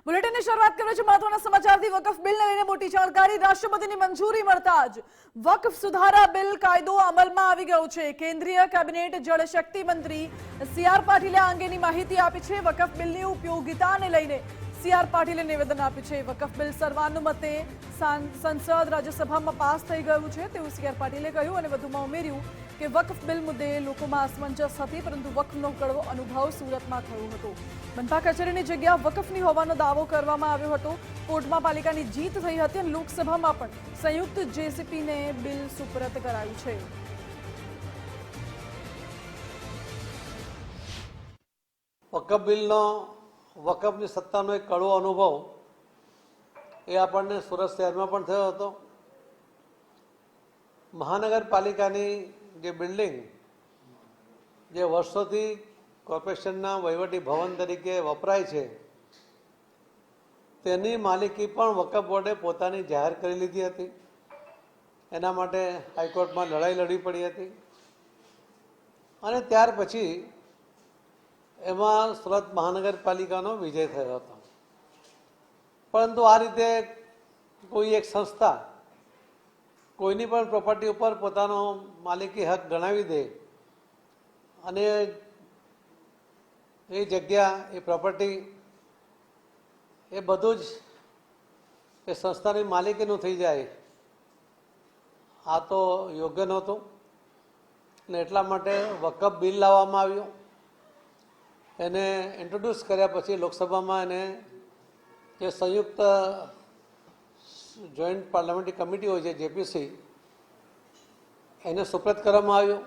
બુલેટિનની શરૂઆત કરીએ છીએ મહત્વના સમાચારથી। વકફ બિલને લઈને મોટી જાણકારી। રાષ્ટ્રપતિની મંજૂરી મળતા જ વકફ સુધારા બિલ કાયદો અમલમાં આવી ગયો છે। કેન્દ્રીય કેબિનેટ જળશક્તિ મંત્રી સી.આર. પાટીલે આ અંગેની માહિતી આપી છે। વકફ બિલની ઉપયોગિતાને લઈને સી.આર. પાટીલે નિવેદન આપ્યું છે। વકફ બિલ સર્વાનુમતે સંસદ રાજ્યસભામાં પાસ થઈ ગયું છે તેવું સી.આર. પાટીલે કહ્યું અને વધુમાં ઉમેર્યું કે વકફ બિલ મુદ્દે લોકોમાં અસમંજસ હતી, પરંતુ વકફનો કડવો અનુભવ સુરતમાં થયો હતો। મનપા કચેરીની જગ્યા વકફની હોવાનો દાવો કરવામાં આવ્યો હતો। કોર્ટમાં પાલિકાની જીત થઈ હતી અને લોકસભામાં પણ સંયુક્ત જેસીપીને બિલ સુપરત કરાયું છે। વકફ બિલનો વકફની સત્તાનો એક કડવો અનુભવ એ આપણને સુરત શહેરમાં પણ થયો હતો। મહાનગરપાલિકાની જે બિલ્ડિંગ જે વર્ષોથી કોર્પોરેશનના વહીવટી ભવન તરીકે વપરાય છે તેની માલિકી પણ વકફ બોર્ડે પોતાની જાહેર કરી લીધી હતી। એના માટે હાઈકોર્ટમાં લડાઈ લડવી પડી હતી અને ત્યાર પછી એમાં સુરત મહાનગરપાલિકાનો વિજય થયો હતો। પરંતુ આ રીતે કોઈ એક સંસ્થા કોઈની પણ પ્રોપર્ટી ઉપર પોતાનો માલિકી હક ગણાવી દે અને એ જગ્યા એ પ્રોપર્ટી એ બધું જ એ સંસ્થાની માલિકીનું થઈ જાય, આ તો યોગ્ય નહોતું અને એટલા માટે વકફ બિલ લાવવામાં આવ્યું। એને ઇન્ટ્રોડ્યુસ કર્યા પછી લોકસભામાં એને જે સંયુક્ત જોઈન્ટ પાર્લામેન્ટરી કમિટી હોય છે જેપીસી એને સુપ્રત કરવામાં આવ્યું।